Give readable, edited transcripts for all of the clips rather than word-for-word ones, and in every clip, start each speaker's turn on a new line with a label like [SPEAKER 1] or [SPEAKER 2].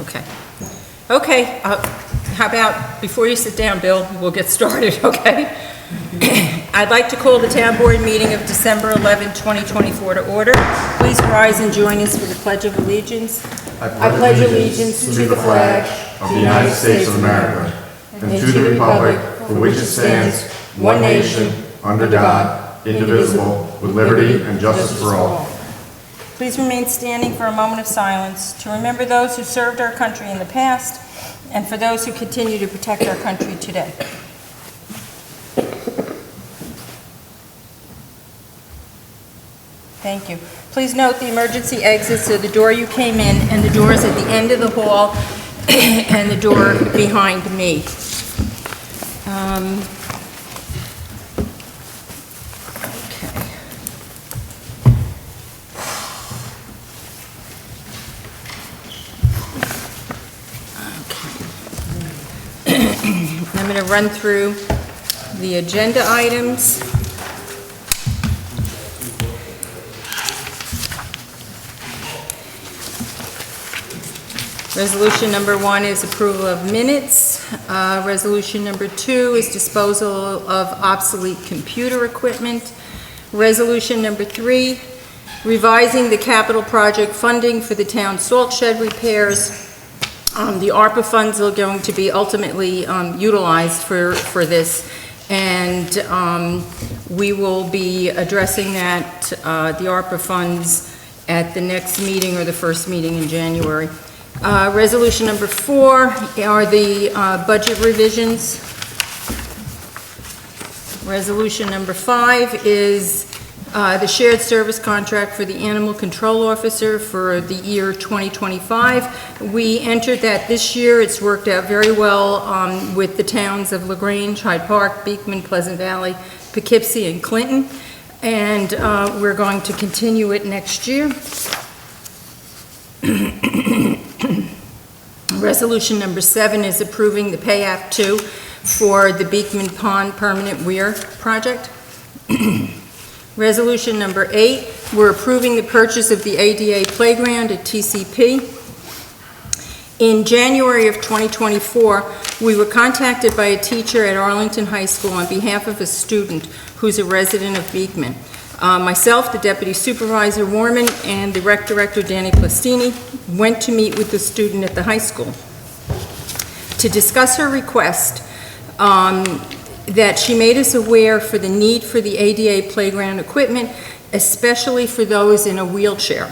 [SPEAKER 1] Okay. Okay, how about, before you sit down, Bill, we'll get started, okay? I'd like to call the town board meeting of December 11, 2024 to order. Please rise and join us for the Pledge of Allegiance. I pledge allegiance to the flag of the United States of America and to the republic for which it stands, one nation, under God, indivisible, with liberty and justice for all. Please remain standing for a moment of silence to remember those who served our country in the past and for those who continue to protect our country today. Thank you. Please note the emergency exits are the door you came in and the doors at the end of the hall and the door behind me. I'm going to run through the agenda items. Resolution number 1 is approval of minutes. Resolution number 2 is disposal of obsolete computer equipment. Resolution number 3, revising the capital project funding for the town salt shed repairs. The ARPA funds are going to be ultimately utilized for this, and we will be addressing that, the ARPA funds, at the next meeting or the first meeting in January. Resolution number 4 are the budget revisions. Resolution number 5 is the shared service contract for the animal control officer for the year 2025. We entered that this year. It's worked out very well with the towns of LaGrange, Hyde Park, Beekman, Pleasant Valley, Poughkeepsie, and Clinton. And we're going to continue it next year. Resolution number 7 is approving the Pay Act 2 for the Beekman Pond Permanent Weir project. Resolution number 8, we're approving the purchase of the ADA playground at TCP. In January of 2024, we were contacted by a teacher at Arlington High School on behalf of a student who's a resident of Beekman. Myself, the Deputy Supervisor Warman, and the Rec Director Danny Plastini went to meet with the student at the high school to discuss her request that she made us aware for the need for the ADA playground equipment, especially for those in a wheelchair.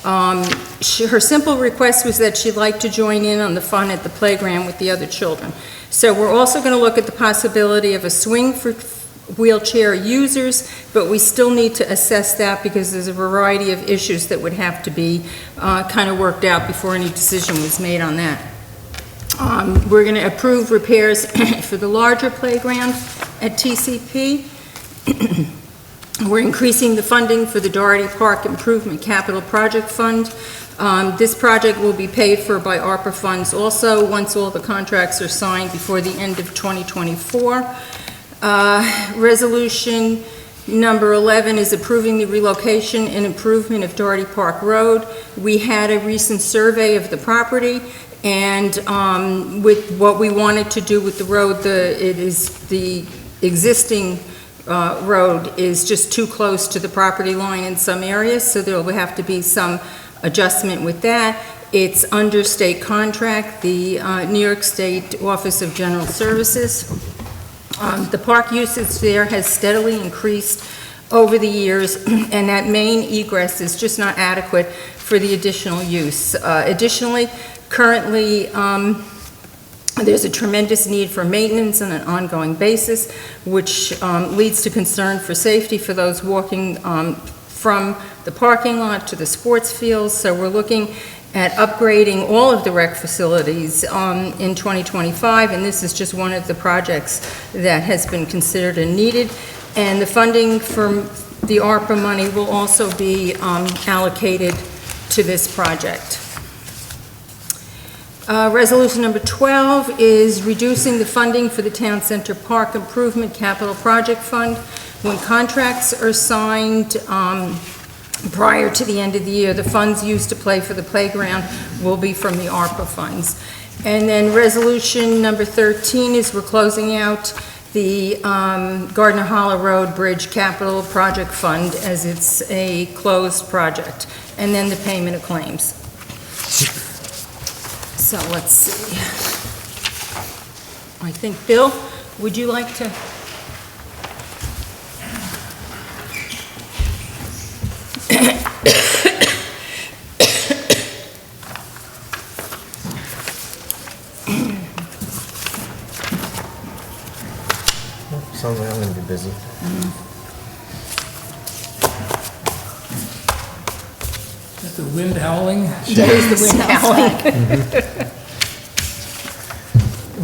[SPEAKER 1] Her simple request was that she'd like to join in on the fun at the playground with the other children. So we're also going to look at the possibility of a swing for wheelchair users, but we still need to assess that because there's a variety of issues that would have to be kind of worked out before any decision was made on that. We're going to approve repairs for the larger playground at TCP. We're increasing the funding for the Doherty Park Improvement Capital Project Fund. This project will be paid for by ARPA funds also once all the contracts are signed before the end of 2024. Resolution number 11 is approving the relocation and improvement of Doherty Park Road. We had a recent survey of the property, and with what we wanted to do with the road, the existing road is just too close to the property line in some areas, so there will have to be some adjustment with that. It's under state contract, the New York State Office of General Services. The park usage there has steadily increased over the years, and that main egress is just not adequate for the additional use. Additionally, currently, there's a tremendous need for maintenance on an ongoing basis, which leads to concern for safety for those walking from the parking lot to the sports fields. So we're looking at upgrading all of the rec facilities in 2025, and this is just one of the projects that has been considered and needed. And the funding from the ARPA money will also be allocated to this project. Resolution number 12 is reducing the funding for the Town Center Park Improvement Capital Project Fund. When contracts are signed prior to the end of the year. The funds used to pay for the playground will be from the ARPA funds. And then resolution number 13 is we're closing out the Gardner Hollow Road Bridge Capital Project Fund as it's a closed project. And then the payment of claims. So let's see. I think, Bill, would you like to?
[SPEAKER 2] Sounds like I'm gonna be busy.
[SPEAKER 3] Is the wind howling?
[SPEAKER 1] That is the wind howling.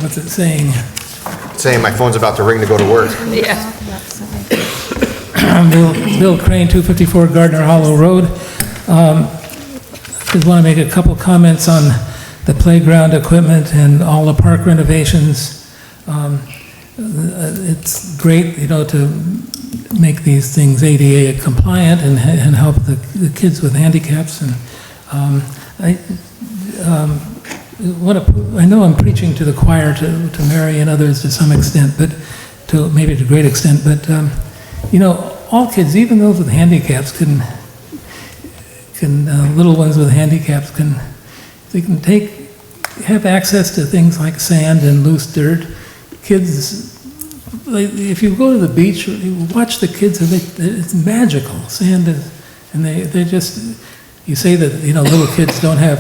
[SPEAKER 3] What's it saying?
[SPEAKER 2] Saying my phone's about to ring to go to work.
[SPEAKER 1] Yeah.
[SPEAKER 3] Bill Crane, 254 Gardner Hollow Road. Just want to make a couple comments on the playground equipment and all the park renovations. It's great, to make these things ADA compliant and help the kids with handicaps. And I know I'm preaching to the choir, to Mary and others to some extent, but maybe to a great extent, but all kids, even those with handicaps, little ones with handicaps have access to things like sand and loose dirt. Kids, if you go to the beach, you watch the kids, and it's magical. Sand is, and they just, you say that, little kids don't have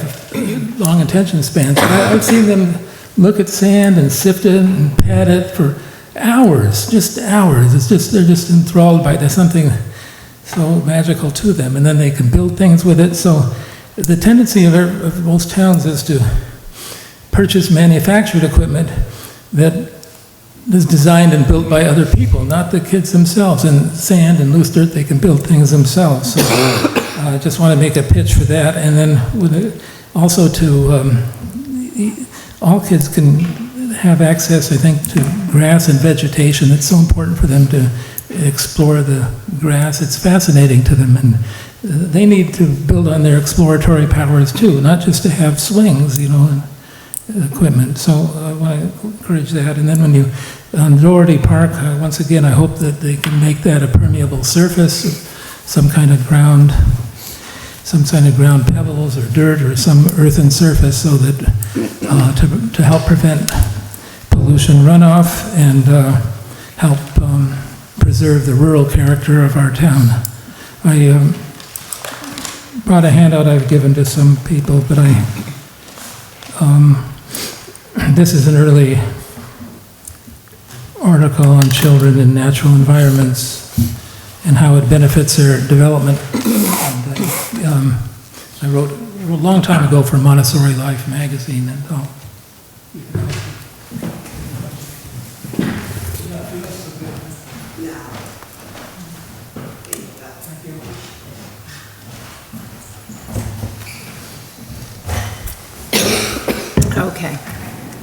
[SPEAKER 3] long attention spans. But I've seen them look at sand and sift it and pat it for hours, just hours. They're just enthralled by it. There's something so magical to them, and then they can build things with it. So the tendency of most towns is to purchase manufactured equipment that is designed and built by other people, not the kids themselves. And sand and loose dirt, they can build things themselves. So I just want to make a pitch for that. And then also all kids can have access, I think, to grass and vegetation. It's so important for them to explore the grass. It's fascinating to them, and they need to build on their exploratory powers too, not just to have swings, and equipment. So I want to encourage that. And then on Doherty Park, once again, I hope that they can make that a permeable surface, some kind of ground pebbles or dirt or some earthen surface, so that to help prevent pollution runoff and help preserve the rural character of our town. I brought a handout I've given to some people, but this is an early article on children in natural environments and how it benefits their development. And, I wrote a long time ago for Montessori Life magazine, and
[SPEAKER 1] Okay.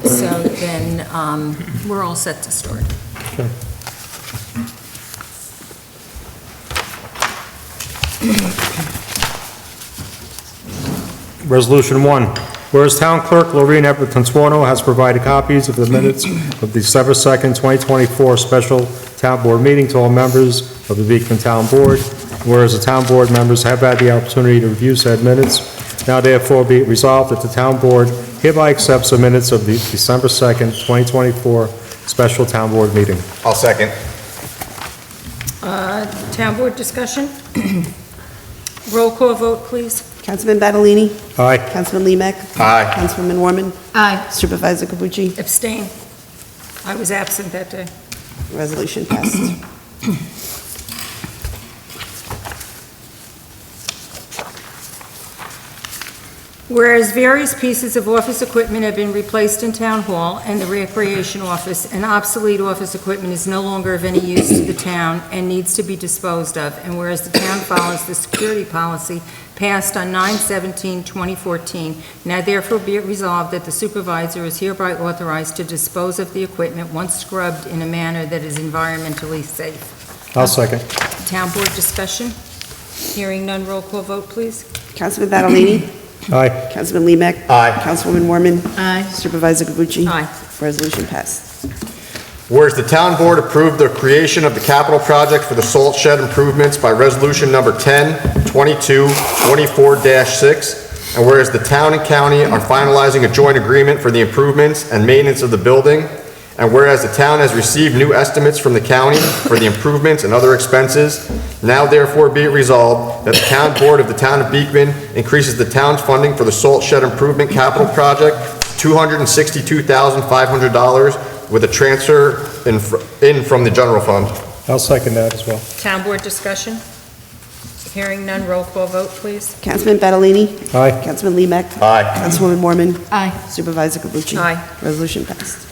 [SPEAKER 1] So then we're all set to start.
[SPEAKER 4] Okay. Resolution 1. Whereas Town Clerk Lorene Epperton-Tuono has provided copies of the minutes of December 2nd, 2024 special Town Board meeting to all members of the Beekman Town Board. Whereas the Town Board members have had the opportunity to review said minutes, now therefore be it resolved that the Town Board hereby accepts the minutes of the December 2nd, 2024 special Town Board meeting.
[SPEAKER 2] I'll second.
[SPEAKER 1] Town Board discussion? Roll call vote, please.
[SPEAKER 5] Councilman Battolini?
[SPEAKER 4] Aye.
[SPEAKER 5] Councilman Lemek?
[SPEAKER 2] Aye.
[SPEAKER 5] Councilwoman Warman?
[SPEAKER 1] Aye.
[SPEAKER 5] Supervisor Capucci?
[SPEAKER 1] Abstain. I was absent that day.
[SPEAKER 5] Resolution passed.
[SPEAKER 1] Whereas various pieces of office equipment have been replaced in Town Hall and the Recreation Office, and obsolete office equipment is no longer of any use to the town and needs to be disposed of, and whereas the town follows the security policy passed on 9/17/2014, now therefore be it resolved that the supervisor is hereby authorized to dispose of the equipment once scrubbed in a manner that is environmentally safe.
[SPEAKER 4] I'll second.
[SPEAKER 1] Town Board discussion? Hearing none, roll call vote, please.
[SPEAKER 5] Councilman Badalini?
[SPEAKER 4] Aye.
[SPEAKER 5] Councilman Lemek?
[SPEAKER 2] Aye.
[SPEAKER 5] Councilwoman Mormon?
[SPEAKER 1] Aye.
[SPEAKER 5] Supervisor Cavucci?
[SPEAKER 1] Aye.
[SPEAKER 5] Resolution passed.
[SPEAKER 2] Whereas the town board approved the creation of the capital project for the salt shed improvements by resolution number 10/22/24-6, and whereas the town and county are finalizing a joint agreement for the improvements and maintenance of the building, and whereas the town has received new estimates from the county for the improvements and other expenses, now therefore be it resolved that the town board of the town of Beekman increases the town's funding for the salt shed improvement capital project $262,500 with a transfer in from the general fund.
[SPEAKER 4] I'll second that as well.
[SPEAKER 1] Town board discussion? Hearing none, roll call vote, please.
[SPEAKER 5] Councilman Badalini?
[SPEAKER 4] Aye.
[SPEAKER 5] Councilman Lemek?
[SPEAKER 2] Aye.
[SPEAKER 5] Councilwoman Mormon?
[SPEAKER 1] Aye.
[SPEAKER 5] Supervisor Cavucci?
[SPEAKER 1] Aye.
[SPEAKER 5] Resolution passed.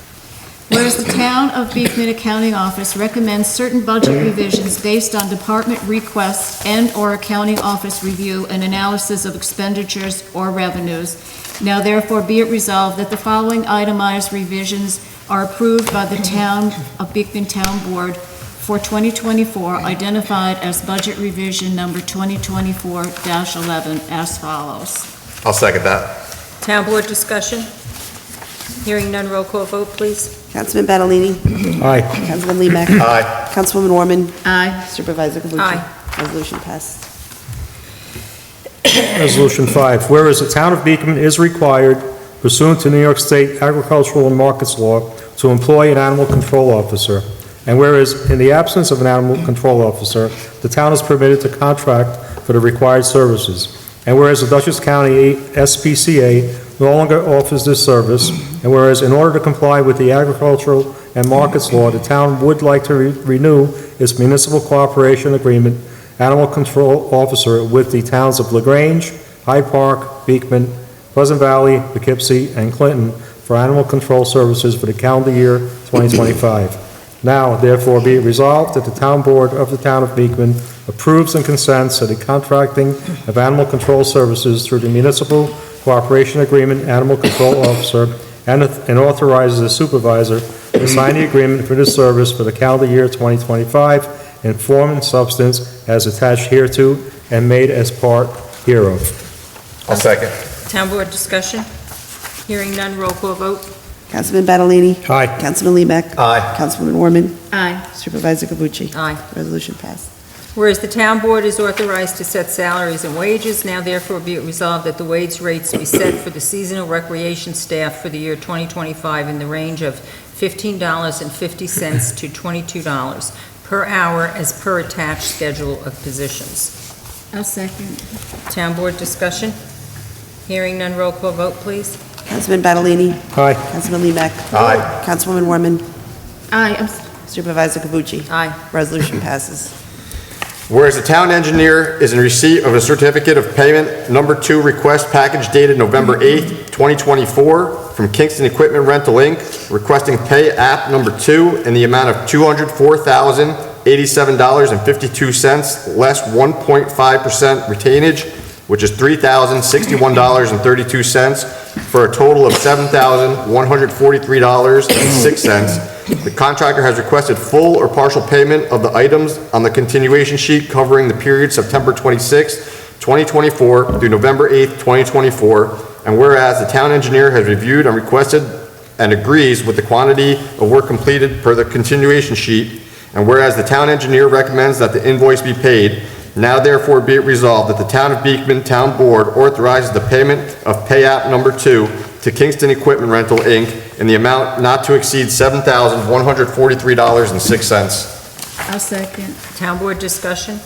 [SPEAKER 6] Whereas the Town of Beekman Accounting Office recommends certain budget revisions based on department requests and/or accounting office review and analysis of expenditures or revenues. Now therefore be it resolved that the following itemized revisions are approved by the Town of Beekman Town Board for 2024, identified as budget revision number 2024-11 as follows.
[SPEAKER 2] I'll second that.
[SPEAKER 1] Town board discussion? Hearing none, roll call vote, please.
[SPEAKER 5] Councilman Badalini?
[SPEAKER 4] Aye.
[SPEAKER 5] Councilman Lemek?
[SPEAKER 2] Aye.
[SPEAKER 5] Councilwoman Mormon?
[SPEAKER 6] Aye.
[SPEAKER 5] Supervisor Cavucci?
[SPEAKER 1] Aye.
[SPEAKER 5] Resolution passed.
[SPEAKER 4] Resolution 5, whereas the town of Beekman is required pursuant to New York State Agricultural and Markets Law to employ an animal control officer, and whereas in the absence of an animal control officer, the town is permitted to contract for the required services, and whereas the Dutchess County SPCA no longer offers this service, and whereas in order to comply with the Agricultural and Markets Law, the town would like to renew its municipal cooperation agreement animal control officer with the towns of LaGrange, Hyde Park, Beekman, Pleasant Valley, Poughkeepsie, and Clinton for animal control services for the calendar year 2025. Now, therefore, be it resolved that the town board of the town of Beekman approves and consents to the contracting of animal control services through the municipal cooperation agreement animal control officer and authorizes the supervisor to sign the agreement for this service for the calendar year 2025 in form and substance as attached hereto and made as part hereof.
[SPEAKER 2] I'll second.
[SPEAKER 1] Town board discussion? Hearing none, roll call vote.
[SPEAKER 5] Councilman Badalini?
[SPEAKER 4] Aye.
[SPEAKER 5] Councilman Lemek?
[SPEAKER 2] Aye.
[SPEAKER 5] Councilwoman Mormon?
[SPEAKER 6] Aye.
[SPEAKER 5] Supervisor Cavucci?
[SPEAKER 1] Aye.
[SPEAKER 5] Resolution passed.
[SPEAKER 1] Whereas the town board is authorized to set salaries and wages, now therefore be it resolved that the wage rates be set for the seasonal recreation staff for the year 2025 in the range of $15.50 to $22 per hour as per attached schedule of positions.
[SPEAKER 6] I'll second.
[SPEAKER 1] Town board discussion? Hearing none, roll call vote, please.
[SPEAKER 5] Councilman Badalini?
[SPEAKER 4] Aye.
[SPEAKER 5] Councilman Lemek?
[SPEAKER 2] Aye.
[SPEAKER 5] Councilwoman Mormon?
[SPEAKER 6] Aye.
[SPEAKER 5] Supervisor Cavucci?
[SPEAKER 1] Aye.
[SPEAKER 5] Resolution passes.
[SPEAKER 2] Whereas the town engineer is in receipt of a certificate of payment number 2 request package dated November 8th, 2024 from Kingston Equipment Rental Inc., requesting pay app number 2 in the amount of $204,087.52 less 1.5% retainage, which is $3,061.32 for a total of $7,143.06. The contractor has requested full or partial payment of the items on the continuation sheet covering the period September 26, 2024 through November 8, 2024, and whereas the town engineer has reviewed and requested and agrees with the quantity of work completed per the continuation sheet, and whereas the town engineer recommends that the invoice be paid, now therefore be it resolved that the Town of Beekman Town Board authorizes the payment of pay app number 2 to Kingston Equipment Rental Inc. in the amount not to exceed $7,143.06.
[SPEAKER 6] I'll second.
[SPEAKER 1] Town board discussion?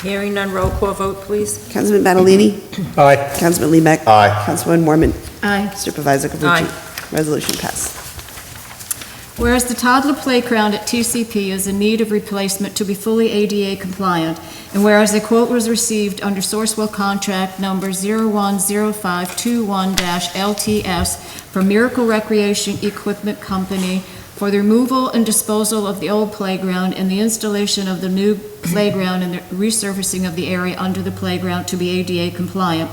[SPEAKER 1] Hearing none, roll call vote, please.
[SPEAKER 5] Councilman Badalini?
[SPEAKER 4] Aye.
[SPEAKER 5] Councilman Lemek?
[SPEAKER 2] Aye.
[SPEAKER 5] Councilwoman Mormon?
[SPEAKER 6] Aye.
[SPEAKER 5] Supervisor Cavucci?
[SPEAKER 1] Aye.
[SPEAKER 5] Resolution passed.
[SPEAKER 6] Whereas the toddler playground at TCP is in need of replacement to be fully ADA compliant, and whereas a quote was received under Sourcewell contract number 010521-LTS from Miracle Recreation Equipment Company for the removal and disposal of the old playground and the installation of the new playground and the resurfacing of the area under the playground to be ADA compliant,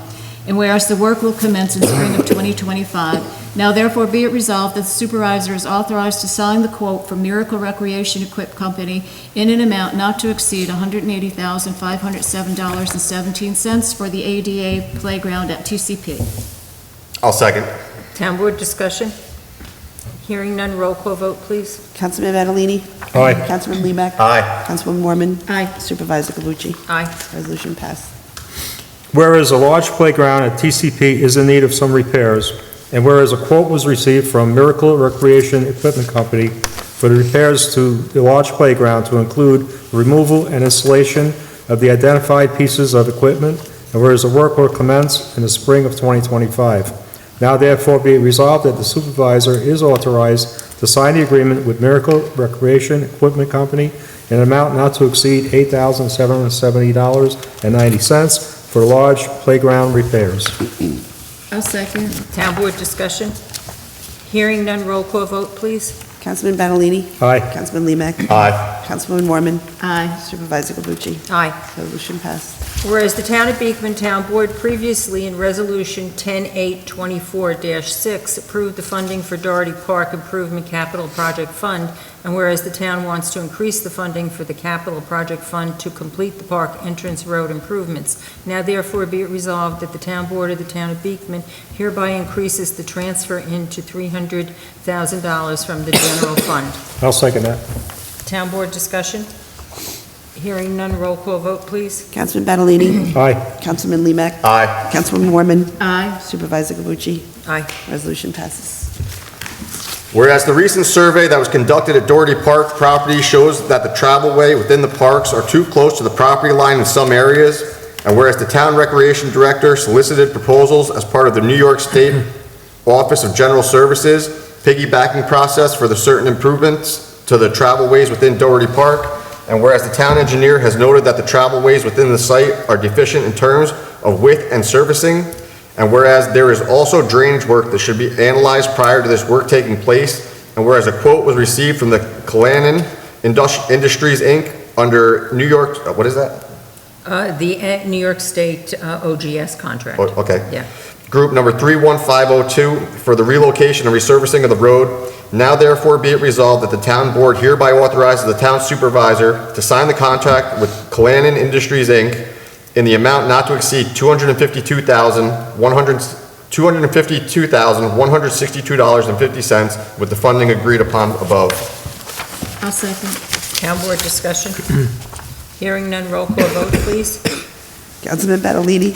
[SPEAKER 6] and whereas the work will commence in spring of 2025, Now therefore be it resolved that the supervisor is authorized to sign the quote from Miracle Recreation Equip Company in an amount not to exceed $180,507.17 for the ADA playground at TCP.
[SPEAKER 2] I'll second.
[SPEAKER 1] Town Board discussion? Hearing none, roll call vote, please.
[SPEAKER 5] Councilman Matalini?
[SPEAKER 4] Aye.
[SPEAKER 5] Councilman Lemach?
[SPEAKER 2] Aye.
[SPEAKER 5] Councilwoman Mormon?
[SPEAKER 6] Aye.
[SPEAKER 5] Supervisor Cavucci?
[SPEAKER 1] Aye.
[SPEAKER 5] Resolution passed.
[SPEAKER 4] Whereas a large playground at TCP is in need of some repairs, and whereas a quote was received from Miracle Recreation Equipment Company for the repairs to the large playground to include the removal and installation of the identified pieces of equipment, and whereas the work will commence in the spring of 2025. Now therefore be it resolved that the supervisor is authorized to sign the agreement with Miracle Recreation Equipment Company in an amount not to exceed $8,770.90 for large playground repairs.
[SPEAKER 6] I'll second.
[SPEAKER 1] Town Board discussion? Hearing none, roll call vote, please.
[SPEAKER 5] Councilman Matalini?
[SPEAKER 4] Aye.
[SPEAKER 5] Councilman Lemach?
[SPEAKER 2] Aye.
[SPEAKER 5] Councilwoman Mormon?
[SPEAKER 6] Aye.
[SPEAKER 5] Supervisor Cavucci?
[SPEAKER 1] Aye.
[SPEAKER 5] Resolution passed.
[SPEAKER 1] Whereas the Town of Beekman Town Board previously in Resolution 10824-6 approved the funding for Doherty Park Improvement Capital Project Fund, and whereas the town wants to increase the funding for the Capital Project Fund to complete the park entrance road improvements, now therefore be it resolved that the Town Board of the Town of Beekman hereby increases the transfer into $300,000 from the general fund.
[SPEAKER 4] I'll second that.
[SPEAKER 1] Town Board discussion? Hearing none, roll call vote, please.
[SPEAKER 5] Councilman Matalini?
[SPEAKER 4] Aye.
[SPEAKER 5] Councilman Lemach?
[SPEAKER 2] Aye.
[SPEAKER 5] Councilwoman Mormon?
[SPEAKER 6] Aye.
[SPEAKER 5] Supervisor Cavucci?
[SPEAKER 1] Aye.
[SPEAKER 5] Resolution passes.
[SPEAKER 2] Whereas the recent survey that was conducted at Doherty Park property shows that the travelway within the parks are too close to the property line in some areas, and whereas the town recreation director solicited proposals as part of the New York State Office of General Services piggybacking process for the certain improvements to the travelways within Doherty Park, and whereas the town engineer has noted that the travelways within the site are deficient in terms of width and surfacing, and whereas there is also drainage work that should be analyzed prior to this work taking place, and whereas a quote was received from the Callanan Industries, Inc. under New York, what is that?
[SPEAKER 1] The New York State OGS contract.
[SPEAKER 2] Oh, okay.
[SPEAKER 1] Yeah.
[SPEAKER 2] Group number 31502 for the relocation and resurfacing of the road. Now therefore be it resolved that the town board hereby authorizes the town supervisor to sign the contract with Callanan Industries, Inc. in the amount not to exceed $252,162.50 with the funding agreed upon above.
[SPEAKER 6] I'll second.
[SPEAKER 1] Town Board discussion? Hearing none, roll call vote, please.
[SPEAKER 5] Councilman Matalini?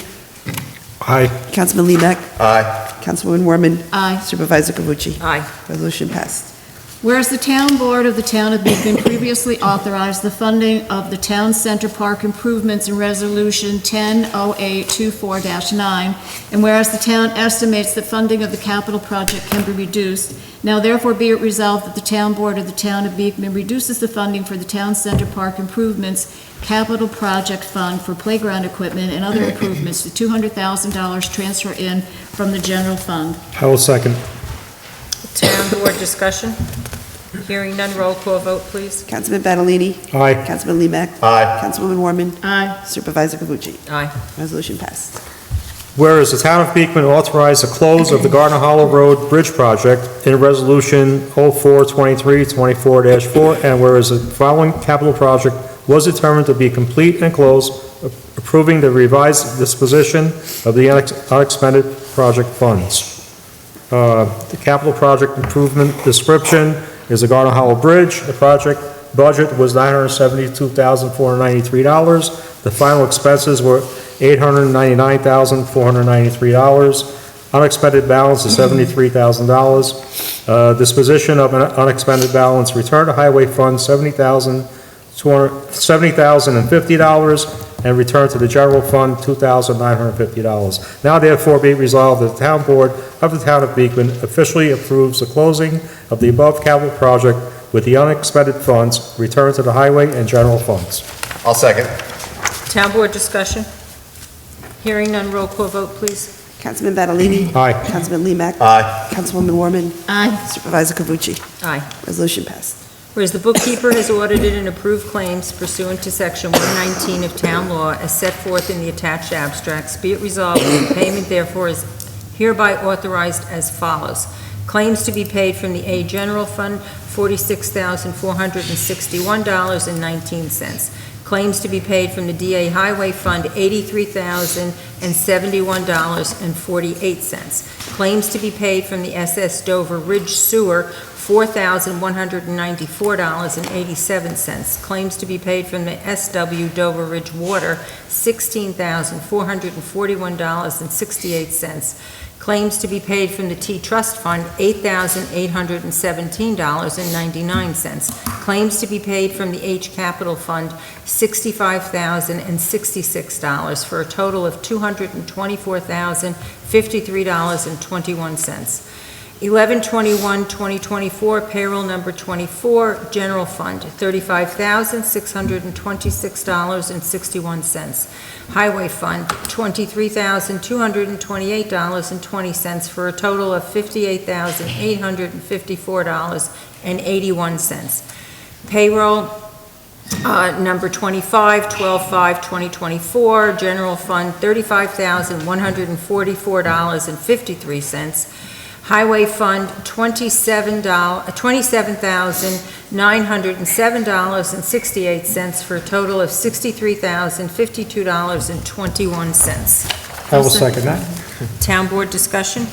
[SPEAKER 4] Aye.
[SPEAKER 5] Councilman Lemach?
[SPEAKER 2] Aye.
[SPEAKER 5] Councilwoman Mormon?
[SPEAKER 6] Aye.
[SPEAKER 5] Supervisor Cavucci?
[SPEAKER 1] Aye.
[SPEAKER 5] Resolution passed.
[SPEAKER 6] Whereas the Town Board of the Town of Beekman previously authorized the funding of the Town Center Park improvements in Resolution 100824-9, and whereas the town estimates that funding of the capital project can be reduced, now therefore be it resolved that the Town Board of the Town of Beekman reduces the funding for the Town Center Park improvements capital project fund for playground equipment and other improvements to $200,000 transfer in from the general fund.
[SPEAKER 4] I will second.
[SPEAKER 1] Town Board discussion? Hearing none, roll call vote, please.
[SPEAKER 5] Councilman Matalini?
[SPEAKER 4] Aye.
[SPEAKER 5] Councilman Lemach?
[SPEAKER 2] Aye.
[SPEAKER 5] Councilwoman Mormon?
[SPEAKER 6] Aye.
[SPEAKER 5] Supervisor Cavucci?
[SPEAKER 1] Aye.
[SPEAKER 5] Resolution passed.
[SPEAKER 4] Whereas the town of Beekman authorized the close of the Gardner Hollow Road Bridge Project in Resolution 0423-24-4, and whereas the following capital project was determined to be complete and closed, approving the revised disposition of the unexpended project funds. The capital project improvement description is the Gardner Hollow Bridge. The project budget was $972,493. The final expenses were $899,493. Unexpended balance is $73,000. Disposition of an unexpended balance, return to highway fund $70,050, and return to the general fund $2,950. Now therefore be it resolved that the town board of the town of Beekman officially approves the closing of the above capital project with the unexpended funds returned to the highway and general funds.
[SPEAKER 2] I'll second.
[SPEAKER 1] Town Board discussion? Hearing none, roll call vote, please.
[SPEAKER 5] Councilman Matalini?
[SPEAKER 4] Aye.
[SPEAKER 5] Councilman Lemach?
[SPEAKER 2] Aye.
[SPEAKER 5] Councilwoman Mormon?
[SPEAKER 6] Aye.
[SPEAKER 5] Supervisor Cavucci?
[SPEAKER 1] Aye.
[SPEAKER 5] Resolution passed.
[SPEAKER 1] Whereas the bookkeeper has audited and approved claims pursuant to Section 119 of Town Law as set forth in the attached abstracts, be it resolved that the payment therefore is hereby authorized as follows. Claims to be paid from the A General Fund, $46,461.19. Claims to be paid from the DA Highway Fund, $83,071.48. Claims to be paid from the SS Dover Ridge Sewer, $4,194.87. Claims to be paid from the SW Dover Ridge Water, $16,441.68. Claims to be paid from the T-Trust Fund, $8,817.99. Claims to be paid from the H Capital Fund, $65,066, for a total of $224,053.21. 11/21/2024, payroll number 24, General Fund, $35,626.61. Highway Fund, $23,228.20, for a total of $58,854.81. Payroll number 25, 12/5/2024, General Fund, $35,144.53. Highway Fund, $27,907.68, for a total of $63,052.21.
[SPEAKER 4] I will second that.
[SPEAKER 1] Town Board discussion?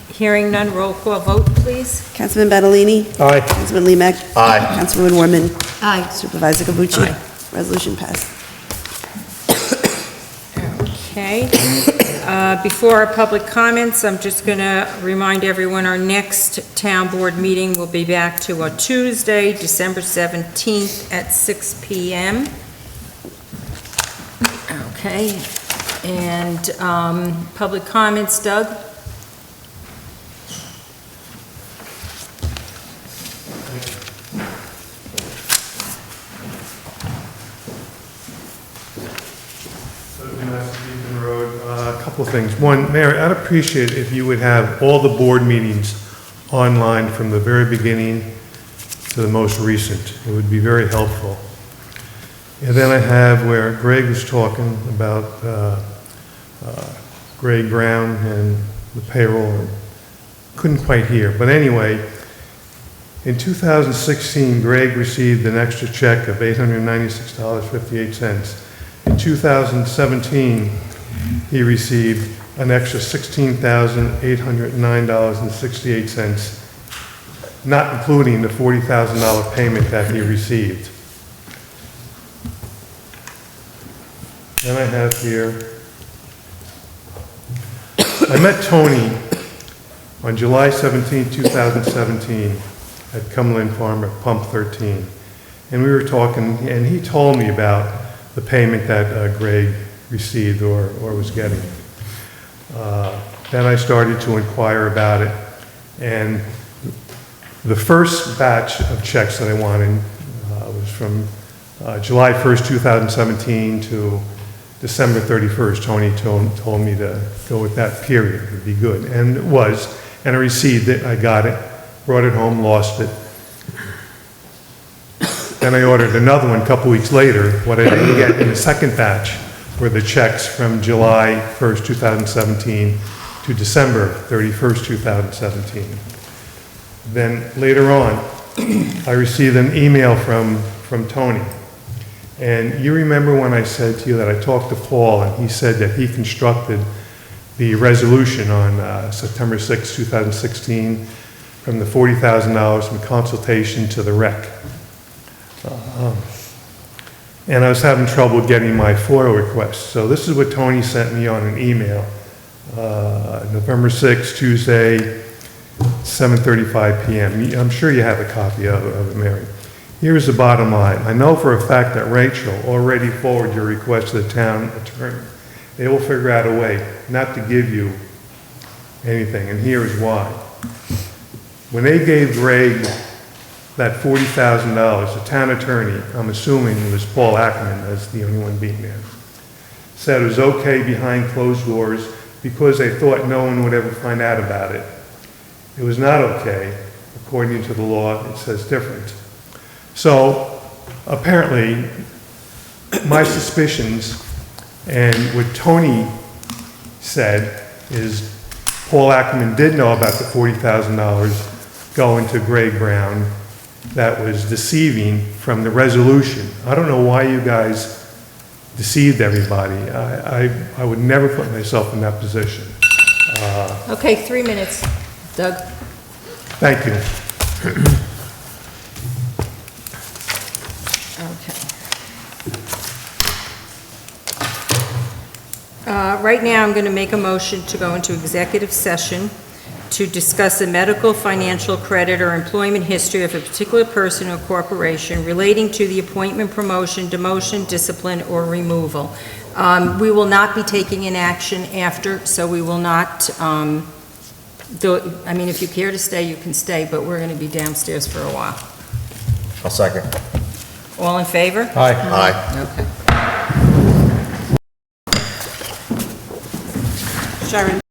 [SPEAKER 1] Hearing none, roll call vote, please.
[SPEAKER 5] Councilman Badalini?
[SPEAKER 4] Aye.
[SPEAKER 5] Councilman Lemach?
[SPEAKER 2] Aye.
[SPEAKER 5] Councilwoman Warman?
[SPEAKER 6] Aye.
[SPEAKER 5] Supervisor Cavucci?
[SPEAKER 1] Aye.
[SPEAKER 5] Resolution passed.
[SPEAKER 1] Okay. Before our public comments, I'm just going to remind everyone our next town board meeting will be back to a Tuesday, December 17th at 6 p.m. Okay. And public comments, Doug?
[SPEAKER 7] Beekman Road, a couple of things. One, Mayor, I'd appreciate it if you would have all the board meetings online from the very beginning to the most recent. It would be very helpful. And then I have where Greg was talking about Greg Brown and the payroll. Couldn't quite hear. But anyway, in 2016, Greg received an extra check of $896.58. In 2017, he received an extra $16,809.68, not including the $40,000 payment that he received. Then I have here, I met Tony on July 17, 2017, at Cumberland Farm at Pump 13. And we were talking, and he told me about the payment that Greg received or was getting. Then I started to inquire about it, and the first batch of checks that I wanted was from July 1st, 2017 to December 31st. Tony told me to go with that period, it would be good, and it was, and I received it, I got it, brought it home, lost it. Then I ordered another one a couple weeks later. What I didn't get in the second batch were the checks from July 1st, 2017 to December 31st, 2017. Then later on, I received an email from Tony. And you remember when I said to you that I talked to Paul and he said that he constructed the resolution on September 6, 2016, from the $40,000 from consultation to the rec. And I was having trouble getting my FOIL request. So this is what Tony sent me on an email, November 6, Tuesday, 7:35 p.m. I'm sure you have a copy of it, Mary. Here's the bottom line. I know for a fact that Rachel already forwarded your request to the town attorney. They will figure out a way not to give you anything, and here is why. When they gave Greg that $40,000, the town attorney, I'm assuming it was Paul Ackerman, that's the only one being there, said it was okay behind closed doors because they thought no one would ever find out about it. It was not okay. According to the law, it says different. So apparently, my suspicions and what Tony said is Paul Ackerman did know about the $40,000 going to Greg Brown that was deceiving from the resolution. I don't know why you guys deceived everybody. I would never put myself in that position.
[SPEAKER 1] Okay, 3 minutes. Doug?
[SPEAKER 7] Thank you.
[SPEAKER 1] Okay. Right now, I'm going to make a motion to go into executive session to discuss the medical, financial, credit, or employment history of a particular person or corporation relating to the appointment, promotion, demotion, discipline, or removal. We will not be taking an action after, so we will not if you care to stay, you can stay, but we're going to be downstairs for a while.
[SPEAKER 2] I'll second.
[SPEAKER 1] All in favor?
[SPEAKER 4] Aye.
[SPEAKER 2] Aye.
[SPEAKER 1] Okay.
[SPEAKER 5] Sharon?